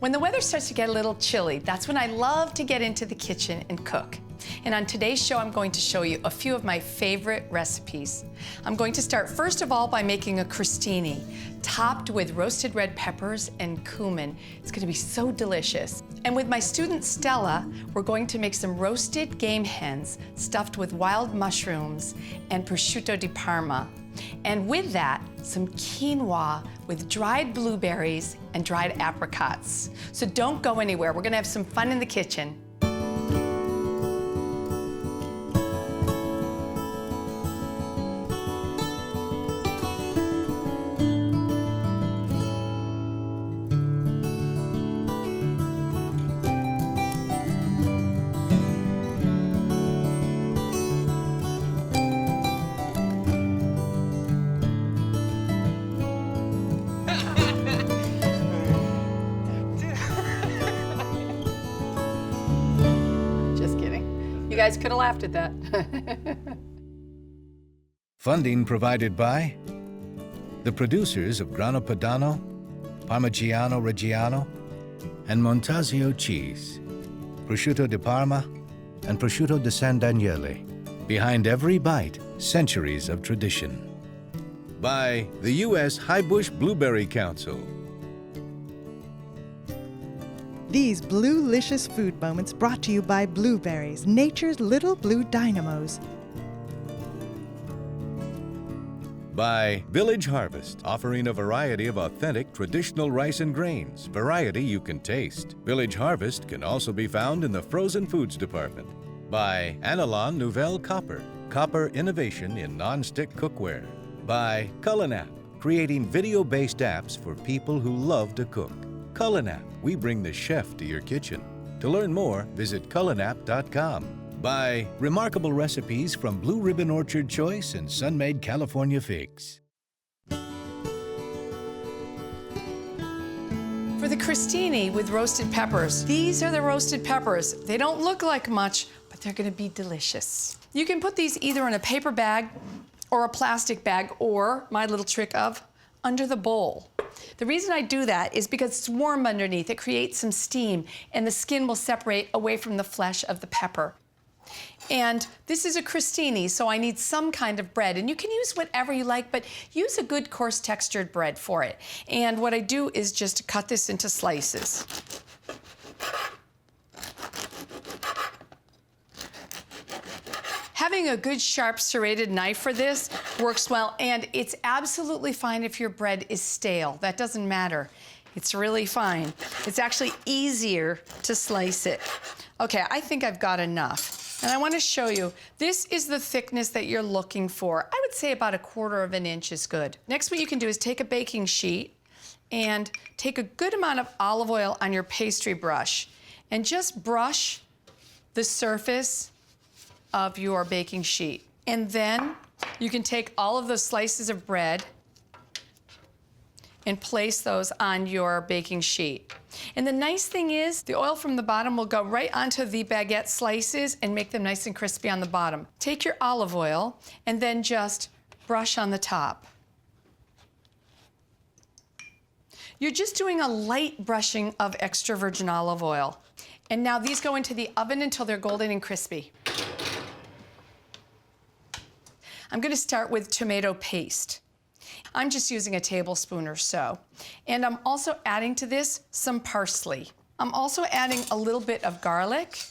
When the weather starts to get a little chilly, that's when I love to get into the kitchen and cook. And on today's show, I'm going to show you a few of my favorite recipes. I'm going to start first of all by making a crostini, topped with roasted red peppers and cumin. It's gonna be so delicious. And with my student Stella, we're going to make some roasted game hens stuffed with wild mushrooms and prosciutto di Parma. And with that, some quinoa with dried blueberries and dried apricots. So don't go anywhere. We're gonna have some fun in the kitchen. You guys could have laughed at that. Funding provided by the producers of Grana Padano, Parmigiano Reggiano, and Montasio cheese, Prosciutto di Parma, and Prosciutto di San Daniele. Behind every bite, centuries of tradition. By the U.S. Highbush Blueberry Council. These blue-licious food moments brought to you by Blueberries, nature's little blue dynamos. By Village Harvest, offering a variety of authentic traditional rice and grains, variety you can taste. Village Harvest can also be found in the frozen foods department. By Analon Nouvelle Copper, copper innovation in non-stick cookware. By Culinap, creating video-based apps for people who love to cook. Culinap, we bring the chef to your kitchen. To learn more, visit culinap.com. By remarkable recipes from Blue Ribbon Orchard Choice and Sun-Made California Figs. For the crostini with roasted peppers, these are the roasted peppers. They don't look like much, but they're gonna be delicious. You can put these either in a paper bag or a plastic bag, or my little trick of under the bowl. The reason I do that is because it's warm underneath. It creates some steam, and the skin will separate away from the flesh of the pepper. And this is a crostini, so I need some kind of bread. And you can use whatever you like, but use a good coarse textured bread for it. And what I do is just cut this into slices. Having a good sharp serrated knife for this works well, and it's absolutely fine if your bread is stale. That doesn't matter. It's really fine. It's actually easier to slice it. Okay, I think I've got enough. And I want to show you, this is the thickness that you're looking for. I would say about 1/4 inch is good. Next, what you can do is take a baking sheet and take a good amount of olive oil on your pastry brush and just brush the surface of your baking sheet. And then you can take all of those slices of bread and place those on your baking sheet. And the nice thing is, the oil from the bottom will go right onto the baguette slices and make them nice and crispy on the bottom. Take your olive oil and then just brush on the top. You're just doing a light brushing of extra virgin olive oil. And now these go into the oven until they're golden and crispy. I'm gonna start with tomato paste. I'm just using a tablespoon or so. And I'm also adding to this some parsley. I'm also adding a little bit of garlic,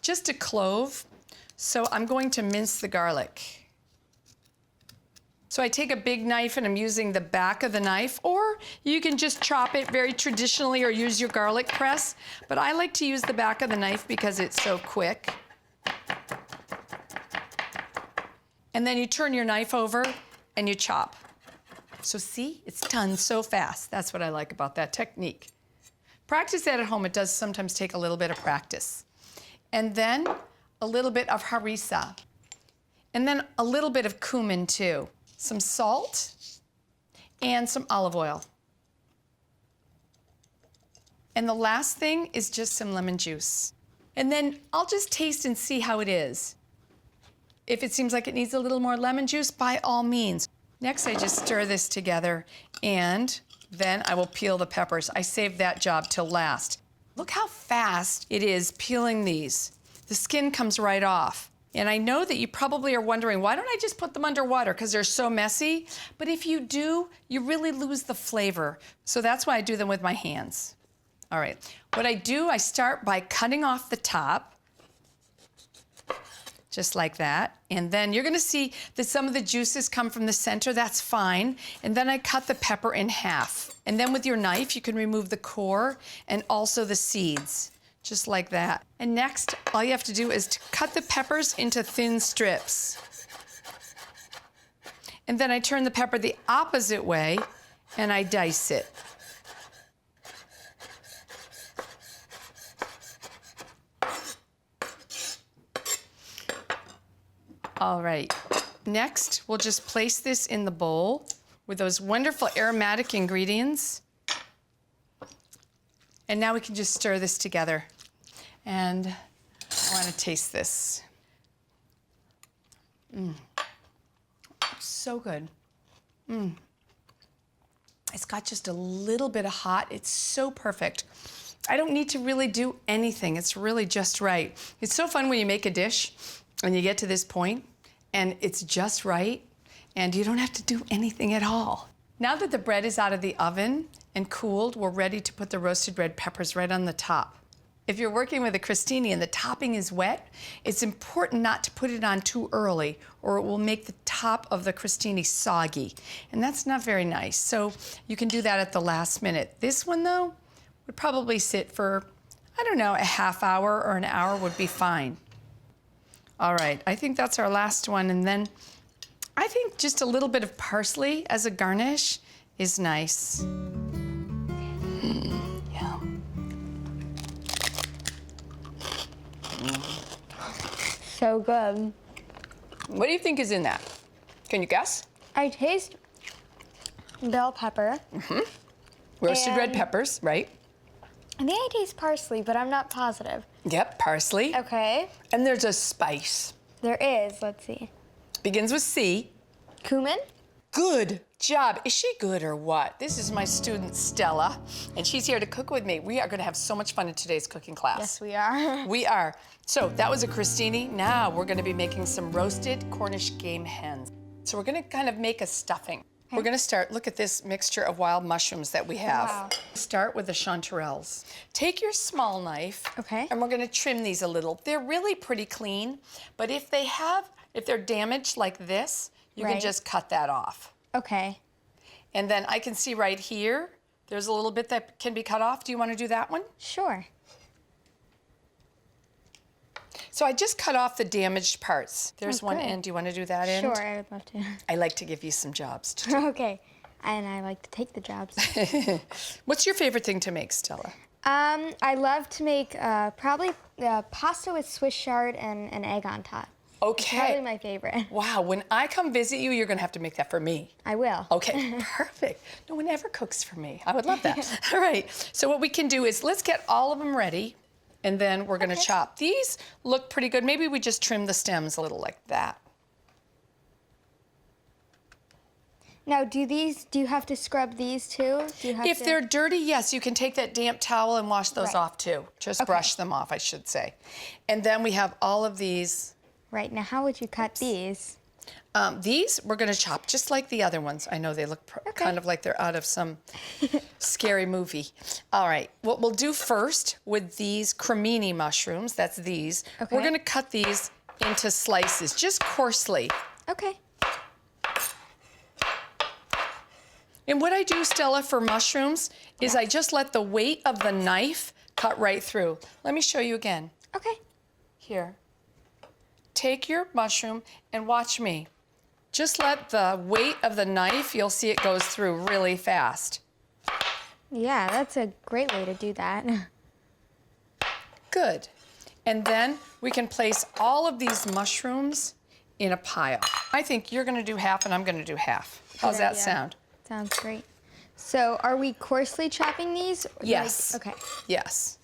just a clove. So I'm going to mince the garlic. So I take a big knife and I'm using the back of the knife, or you can just chop it very traditionally or use your garlic press. But I like to use the back of the knife because it's so quick. And then you turn your knife over and you chop. So see, it's done so fast. That's what I like about that technique. Practice that at home. It does sometimes take a little bit of practice. And then a little bit of harissa. And then a little bit of cumin too. Some salt and some olive oil. And the last thing is just some lemon juice. And then I'll just taste and see how it is. If it seems like it needs a little more lemon juice, by all means. Next, I just stir this together and Then I will peel the peppers. I saved that job till last. Look how fast it is peeling these. The skin comes right off. And I know that you probably are wondering, why don't I just put them underwater? Because they're so messy. But if you do, you really lose the flavor. So that's why I do them with my hands. All right, what I do, I start by cutting off the top, just like that. And then you're gonna see that some of the juices come from the center, that's fine. And then I cut the pepper in half. And then with your knife, you can remove the core and also the seeds, just like that. And next, all you have to do is to cut the peppers into thin strips. And then I turn the pepper the opposite way and I dice it. All right, next we'll just place this in the bowl with those wonderful aromatic ingredients. And now we can just stir this together. And I want to taste this. So good. It's got just a little bit of hot. It's so perfect. I don't need to really do anything. It's really just right. It's so fun when you make a dish and you get to this point and it's just right and you don't have to do anything at all. Now that the bread is out of the oven and cooled, we're ready to put the roasted red peppers right on the top. If you're working with a crostini and the topping is wet, it's important not to put it on too early or it will make the top of the crostini soggy. And that's not very nice. So you can do that at the last minute. This one though, would probably sit for, I don't know, a half hour or an hour would be fine. All right, I think that's our last one. And then I think just a little bit of parsley as a garnish is nice. Yeah. So good. What do you think is in that? Can you guess? I taste bell pepper. Roasted red And- peppers, right? I think I taste parsley, but I'm not positive. Yep, parsley. Okay. And there's a spice. There is. Let's see. Begins with C. Cumin? Good job. Is she good or what? This is my student Stella, and she's here to cook with me. We are going to have so much fun in today's cooking class. Yes, we are. We are. So that was a crostini. Now we're going to be making some roasted Cornish game hens. So we're going to kind of make a stuffing. We're going to start, look at this mixture of wild mushrooms that we have. Wow. Start with the chanterelles. Take your small knife, Okay. and we're going to trim these a little. They're really pretty clean, but if they're damaged like this, you can Right. just cut that off. Okay. And then I can see right here, there's a little bit that can be cut off. Do you want to do that one? Sure. So I just cut off the damaged parts. There's Oh, one good. end. Do you want to do that end? Sure, I would love to. I like to give you some jobs to do. Okay. And I like to take the jobs. What's your favorite thing to make, Stella? I love to make probably pasta with Swiss chard and an egg on top. It's probably Okay. my favorite. Wow, when I come visit you, you're going to have to make that for me. I will. Okay, perfect. No one ever cooks for me. I would love that. All right, so what we can do is let's get all of them ready, and then we're going to chop. These look pretty good. Maybe we just trim the stems a little like that. Now, do you have to scrub these too? Do you have If to... they're dirty, yes, you can take that damp towel and wash those Right. off too. Just brush them off, I should say. And then we have all of these. Right, now how would you cut these? These we're going to chop just like the other ones. I know they look kind of like they're out of some scary movie. All right, what we'll do first with these cremini mushrooms, that's these, Okay. we're going to cut these into slices, just coarsely. Okay. And what I do, Stella, for mushrooms is I just let the weight of the knife cut right through. Let me show you again. Okay. Here. Take your mushroom and watch me. Just let the weight of the knife, you'll see it goes through really fast. Yeah, that's a great way to do that. Good. And then we can place all of these mushrooms in a pile. I think you're gonna do half and I'm gonna do half. How's that idea. sound? Sounds great. So are we coarsely chopping these? Yes. Okay. Yes.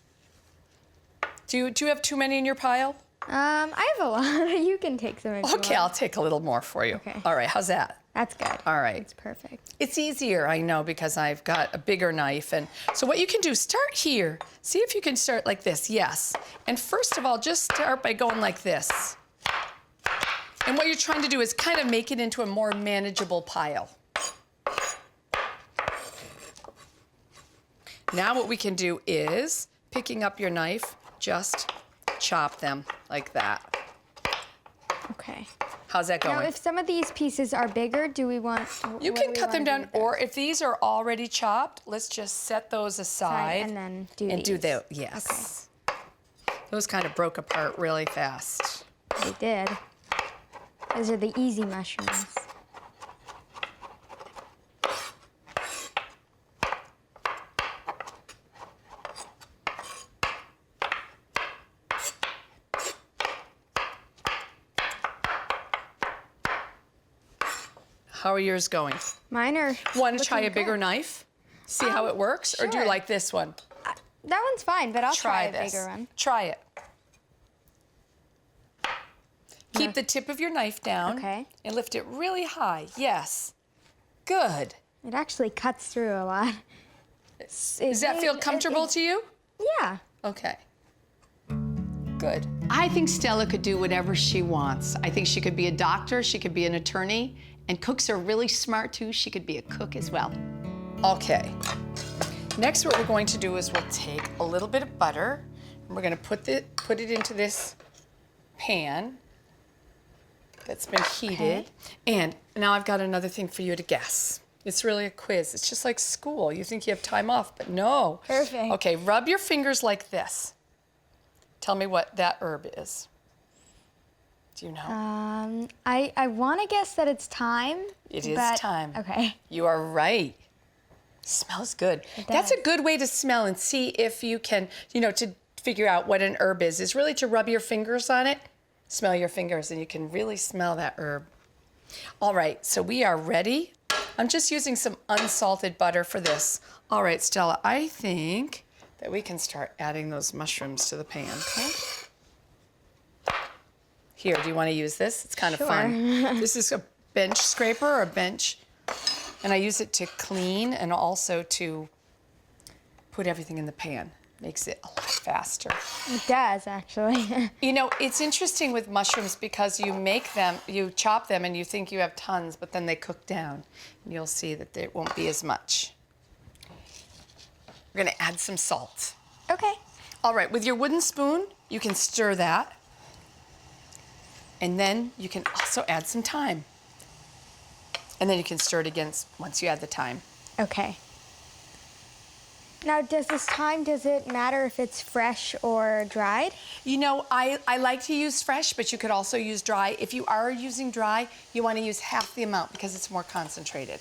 Do you have too many in your pile? I have a lot. You can take some if you Okay, want. I'll take a little more for you. Okay. All right, how's that? That's good. All right. It's perfect. It's easier, I know, because I've got a bigger knife. And so what you can do, start here. See if you can start like this, yes. And first of all, just start by going like this. And what you're trying to do is kind of make it into a more manageable pile. Now what we can do is, picking up your knife, just chop them like that. Okay. How's that going? Now, if some of these pieces are bigger, do we want... You can cut them down, or if these are already chopped, let's just set those aside. And then do and these. do those, yes. Okay. Those kind of broke apart really fast. They did. Those are the easy mushrooms. How are yours going? Mine are... Want to try a looking bigger good. knife? See how it works? Or do you sure. like this one? That one's fine, but I'll try a this. bigger one. Try it. Keep the tip of your knife down. Okay. And lift it really high. Yes. Good. It actually cuts through a lot. Does that feel comfortable to you? Yeah. Okay. Good. I think Stella could do whatever she wants. I think she could be a doctor, she could be an attorney, and cooks are really smart too. She could be a cook as well. Okay. Next, what we're going to do is we'll take a little bit of butter, and we're going to put it into this pan that's been heated. Okay. And now I've got another thing for you to guess. It's really a quiz. It's just like school. You think you have time off, but no. Perfect. Okay, rub your fingers like this. Tell me what that herb is. Do you know? I want to guess that it's thyme. It is but- thyme. Okay. You are right. Smells good. That's a good way to smell and see if you can, to figure out what an herb is really to rub your fingers on it, smell your fingers, and you can really smell that herb. All right, so we are ready. I'm just using some unsalted butter for this. All right, Stella, I think that we can start adding those mushrooms to the pan. Okay. Here, do you want to use this? It's kind of fun. This is a bench scraper or a bench, and I use it to clean and also to put everything in the pan. Makes it a lot faster. It does, actually. It's interesting with mushrooms because you make them, you chop them, and you think you have tons, but then they cook down, and you'll see that there won't be as much. We're gonna add some salt. Okay. All right, with your wooden spoon, you can stir that. And then you can also add some thyme. And then you can stir it again once you add the thyme. Okay. Now, does it matter if it's fresh or dried? I like to use fresh, but you could also use dry. If you are using dry, you want to use half the amount because it's more concentrated.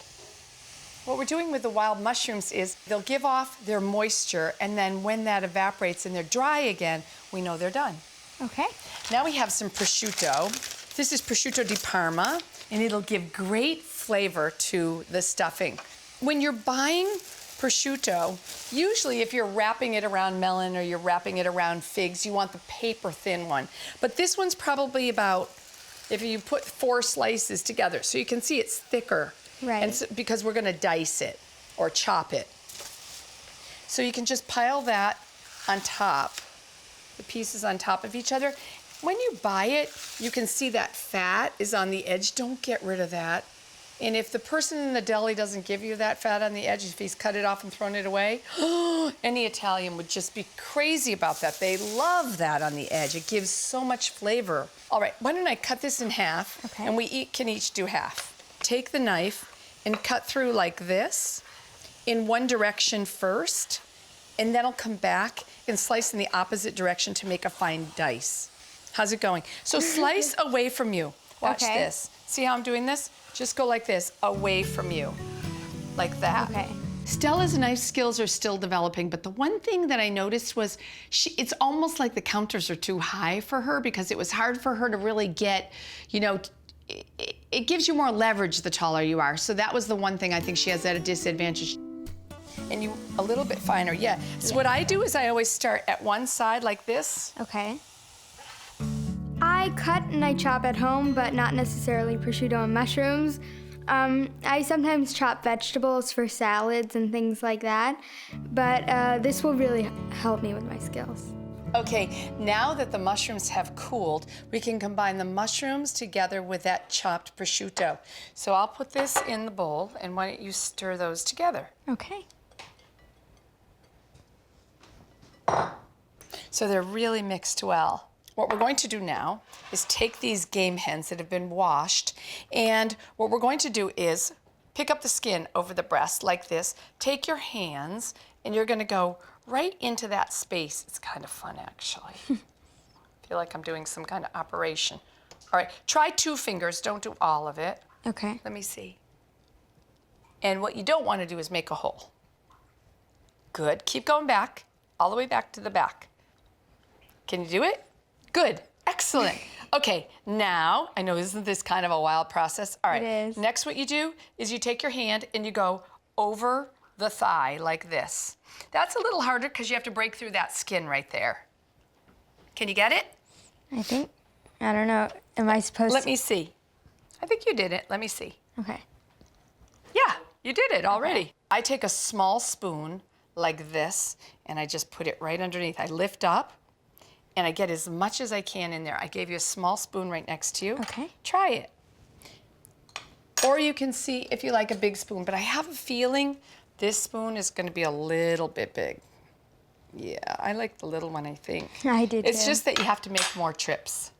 What we're doing with the wild mushrooms is they'll give off their moisture, and then when that evaporates and they're dry again, we know they're done. Okay. Now we have some prosciutto. This is prosciutto di Parma, and it'll give great flavor to the stuffing. When you're buying prosciutto, usually if you're wrapping it around melon or you're wrapping it around figs, you want the paper thin one. But this one's probably about, if you put 4 slices together, so you can see it's thicker. Right. And so, because we're gonna dice it or chop it. So you can just pile that on top, the pieces on top of each other. When you buy it, you can see that fat is on the edge. Don't get rid of that. And if the person in the deli doesn't give you that fat on the edge, if he's cut it off and thrown it away, any Italian would just be crazy about that. They love that on the edge. It gives so much flavor. All right, why don't I cut this in half, Okay. and we can each do half. Take the knife and cut through like this in one direction first, and then I'll come back and slice in the opposite direction to make a fine dice. How's it going? So slice away from you. Watch Okay. this. See how I'm doing this? Just go like this, away from you, like that. Okay. Stella's knife skills are still developing, but the one thing that I noticed was it's almost like the counters are too high for her because it was hard for her to really get, it gives you more leverage the taller you are. So that was the one thing I think she has at a disadvantage. And you, a little bit finer, yeah. So what I do is I always start at one side like this. Okay. I cut and I chop at home, but not necessarily prosciutto and mushrooms. I sometimes chop vegetables for salads and things like that, but this will really help me with my skills. Okay, now that the mushrooms have cooled, we can combine the mushrooms together with that chopped prosciutto. So I'll put this in the bowl, and why don't you stir those together? Okay. So they're really mixed well. What we're going to do now is take these game hens that have been washed, and what we're going to do is pick up the skin over the breast like this, take your hands, and you're gonna go right into that space. It's kind of fun, actually. I feel like I'm doing some kind of operation. All right, try 2 fingers, don't do all of it. Okay. Let me see. And what you don't want to do is make a hole. Good, keep going back, all the way back to the back. Can you do it? Good, excellent. Okay, now, I know isn't this kind of a wild process? All right, It is. Next what you do is you take your hand and you go over the thigh like this. That's a little harder because you have to break through that skin right there. Can you get it? I don't know, am I supposed to? Let me see. I think you did it, let me see. Okay. Yeah, you did it already. I take a small spoon like this and I just put it right underneath. I lift up and I get as much as I can in there. I gave you a small spoon right next to you. Okay. Try it. Or you can see if you like a big spoon, but I have a feeling this spoon is gonna be a little bit big. Yeah, I like the little one, I think. I did It's too. just that you have to make more trips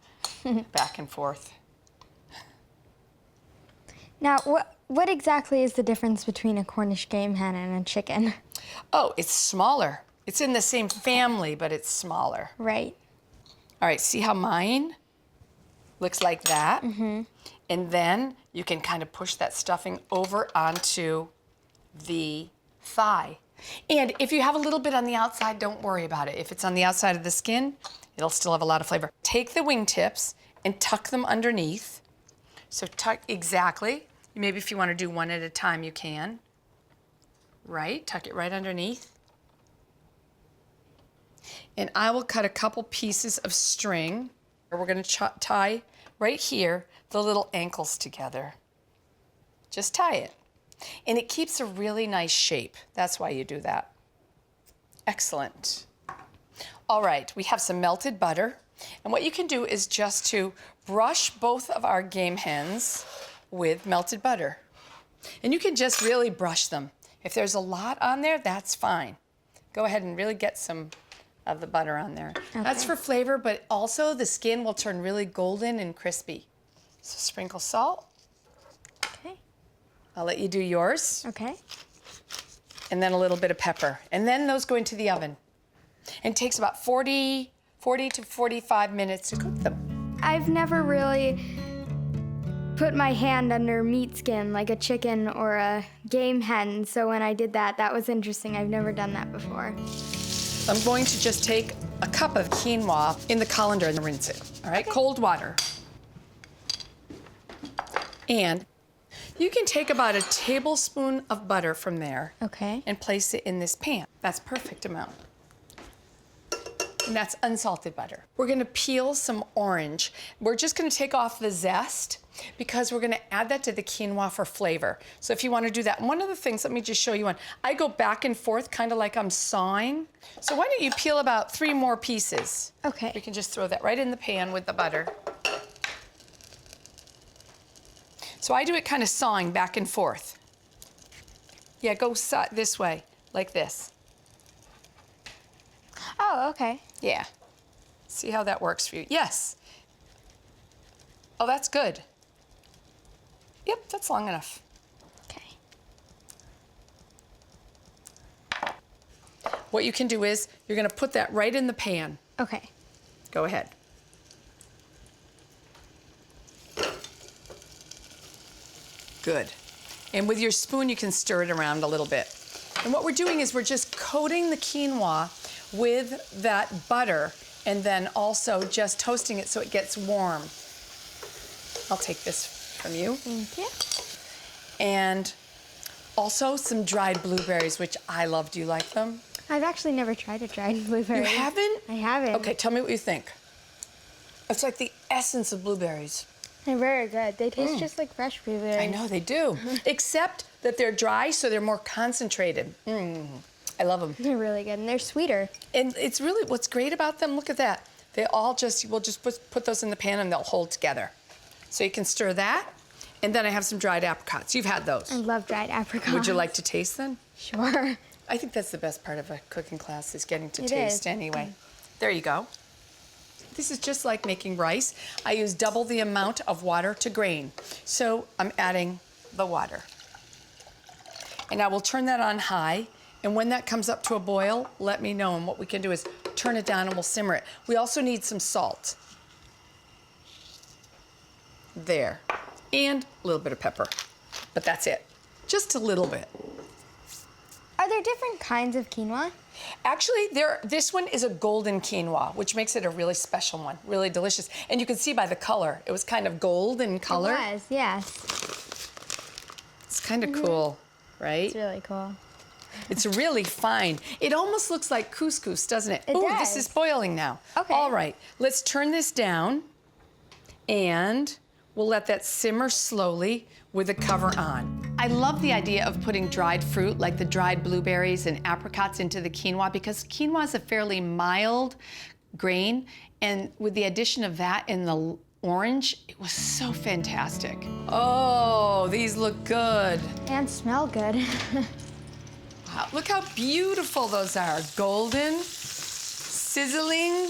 back and forth. Now, what exactly is the difference between a Cornish game hen and a chicken? Oh, it's smaller. It's in the same family, but it's smaller. Right. All right, see how mine looks like that? Mm-hmm. And then you can kind of push that stuffing over onto the thigh. And if you have a little bit on the outside, don't worry about it. If it's on the outside of the skin, it'll still have a lot of flavor. Take the wingtips and tuck them underneath. So tuck, exactly. Maybe if you want to do one at a time, you can. Right, tuck it right underneath. And I will cut a couple pieces of string. We're gonna tie right here the little ankles together. Just tie it. And it keeps a really nice shape. That's why you do that. Excellent. All right, we have some melted butter. And what you can do is just to brush both of our game hens with melted butter. And you can just really brush them. If there's a lot on there, that's fine. Go ahead and really get some of the butter on there. Okay. That's for flavor, but also the skin will turn really golden and crispy. So sprinkle salt. Okay. I'll let you do yours. Okay. And then a little bit of pepper. And then those go into the oven. And it takes about 40 to 45 minutes to cook them. I've never really put my hand under meat skin like a chicken or a game hen, so when I did that, that was interesting. I've never done that before. I'm going to just take a cup of quinoa in the colander and rinse it. All right, okay. Cold water. And you can take about a tablespoon of butter from there. Okay. And place it in this pan. That's perfect amount. And that's unsalted butter. We're gonna peel some orange. We're just gonna take off the zest because we're gonna add that to the quinoa for flavor. So if you wanna do that, and one of the things, let me just show you one. I go back and forth kind of like I'm sawing. So why don't you peel about 3 more pieces? Okay. We can just throw that right in the pan with the butter. So I do it kind of sawing back and forth. Yeah, go this way, like this. Oh, okay. Yeah. See how that works for you? Yes. Oh, that's good. Yep, that's long enough. Okay. What you can do is you're gonna put that right in the pan. Okay. Go ahead. Good. And with your spoon, you can stir it around a little bit. And what we're doing is we're just coating the quinoa with that butter and then also just toasting it so it gets warm. I'll take this from you. Thank you. And also some dried blueberries, which I love. Do you like them? I've actually never tried a dried blueberry. You haven't? I haven't. Okay, tell me what you think. It's like the essence of blueberries. They're very good. They taste just like fresh blueberries. I know they do, except that they're dry, so they're more concentrated. I love them. They're really good, and they're sweeter. And it's really, what's great about them, look at that. They all just, we'll just put those in the pan and they'll hold together. So you can stir that, and then I have some dried apricots. You've had those. I love dried apricots. Would you like to taste them? Sure. I think that's the best part of a cooking class is getting to It taste is. anyway. There you go. This is just like making rice. I use double the amount of water to grain. So I'm adding the water. And I will turn that on high. And when that comes up to a boil, let me know. And what we can do is turn it down and we'll simmer it. We also need some salt. There. And a little bit of pepper. But that's it. Just a little bit. Are there different kinds of quinoa? Actually, this one is a golden quinoa, which makes it a really special one, really delicious. And you can see by the color, it was kind of gold in color. It was, yes. It's kind of cool, right? It's really cool. It's really fine. It almost looks like couscous, doesn't it? It Ooh, does. this is boiling now. Okay. All right, let's turn this down and we'll let that simmer slowly with the cover on. I love the idea of putting dried fruit like the dried blueberries and apricots into the quinoa because quinoa is a fairly mild grain, and with the addition of that and the orange, it was so fantastic. Oh, these look good. And smell good. Wow, look how beautiful those are. Golden, sizzling.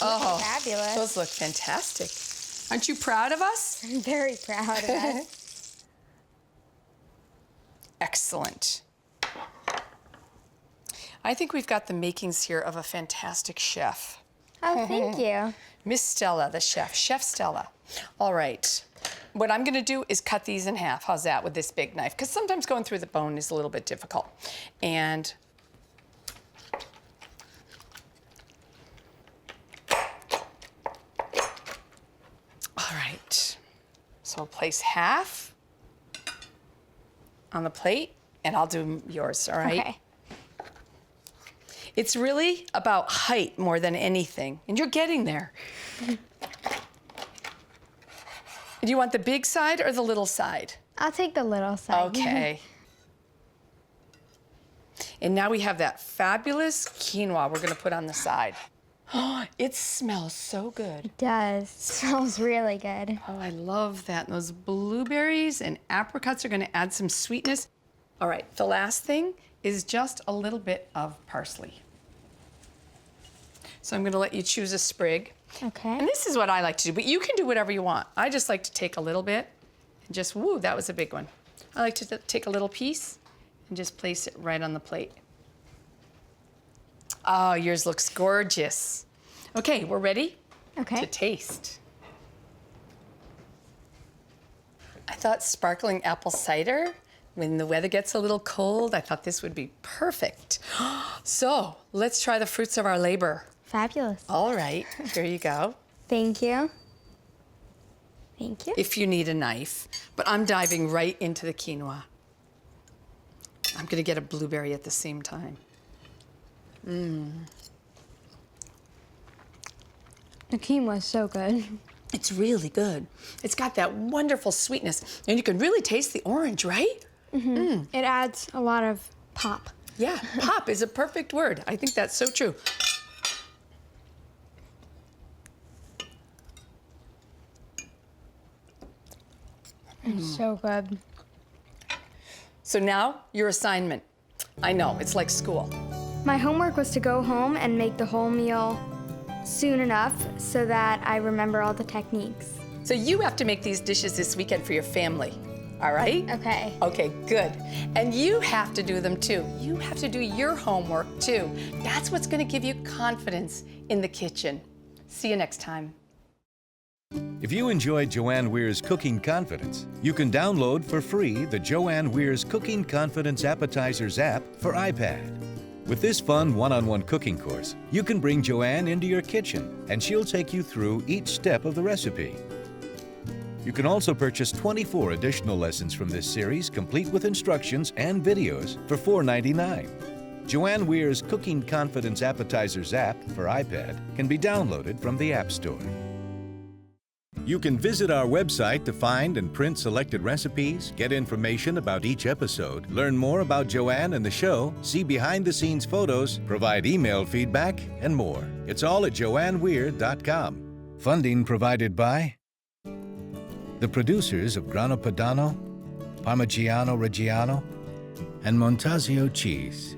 Oh, Fabulous. those look fantastic. Aren't you proud of us? I'm very proud of us. Excellent. I think we've got the makings here of a fantastic chef. Oh, thank you. Miss Stella, the chef, Chef Stella. All right, what I'm gonna do is cut these in half. How's that with this big knife? Because sometimes going through the bone is a little bit difficult. And all right, so we'll place half on the plate, and I'll do yours, all right? Okay. It's really about height more than anything, and you're getting there. Do you want the big side or the little side? I'll take the little side. Okay. And now we have that fabulous quinoa we're gonna put on the side. Oh, it smells so good. It does. It smells really good. Oh, I love that. And those blueberries and apricots are gonna add some sweetness. All right, the last thing is just a little bit of parsley. So I'm gonna let you choose a sprig. Okay. And this is what I like to do, but you can do whatever you want. I just like to take a little bit and just, woo, that was a big one. I like to take a little piece and just place it right on the plate. Oh, yours looks gorgeous. Okay, we're ready Okay. to taste. I thought sparkling apple cider, when the weather gets a little cold, I thought this would be perfect. So let's try the fruits of our labor. Fabulous. All right, here you go. Thank you. Thank you. If you need a knife, but I'm diving right into the quinoa. I'm gonna get a blueberry at the same time. The quinoa is so good. It's really good. It's got that wonderful sweetness, and you can really taste the orange, right? It adds a lot of pop. Yeah, pop is a perfect word. I think that's so true. It's so good. So now, your assignment. I know, it's like school. My homework was to go home and make the whole meal soon enough so that I remember all the techniques. So you have to make these dishes this weekend for your family, all right? Okay. Okay, good. And you have to do them too. You have to do your homework too. That's what's gonna give you confidence in the kitchen. See you next time. If you enjoyed Joanne Weir's Cooking Confidence, you can download for free the Joanne Weir's Cooking Confidence Appetizers app for iPad. With this fun one-on-one cooking course, you can bring Joanne into your kitchen and she'll take you through each step of the recipe. You can also purchase 24 additional lessons from this series, complete with instructions and videos, for $4.99. Joanne Weir's Cooking Confidence Appetizers app for iPad can be downloaded from the App Store. You can visit our website to find and print selected recipes, get information about each episode, learn more about Joanne and the show, see behind-the-scenes photos, provide email feedback, and more. It's all at joanneweir.com. Funding provided by the producers of Grana Padano, Parmigiano Reggiano, and Montasio cheese,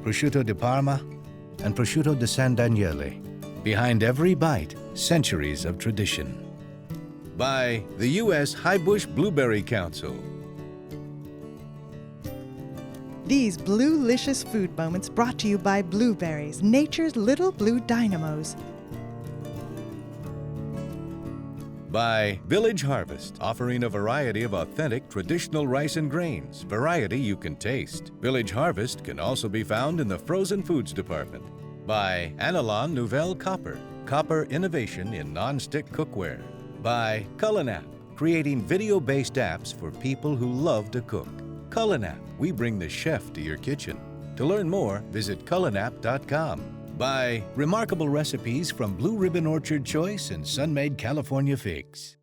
Prosciutto di Parma, and Prosciutto di San Daniele. Behind every bite, centuries of tradition. By the U.S. Highbush Blueberry Council. These blue-licious food moments brought to you by Blueberries, nature's little blue dynamos. By Village Harvest, offering a variety of authentic traditional rice and grains, variety you can taste. Village Harvest can also be found in the frozen foods department. By Analon Nouvelle Copper, copper innovation in non-stick cookware. By Culinap, creating video-based apps for people who love to cook. Culinap, we bring the chef to your kitchen. To learn more, visit culinap.com. By remarkable recipes from Blue Ribbon Orchard Choice and Sun-Made California Figs.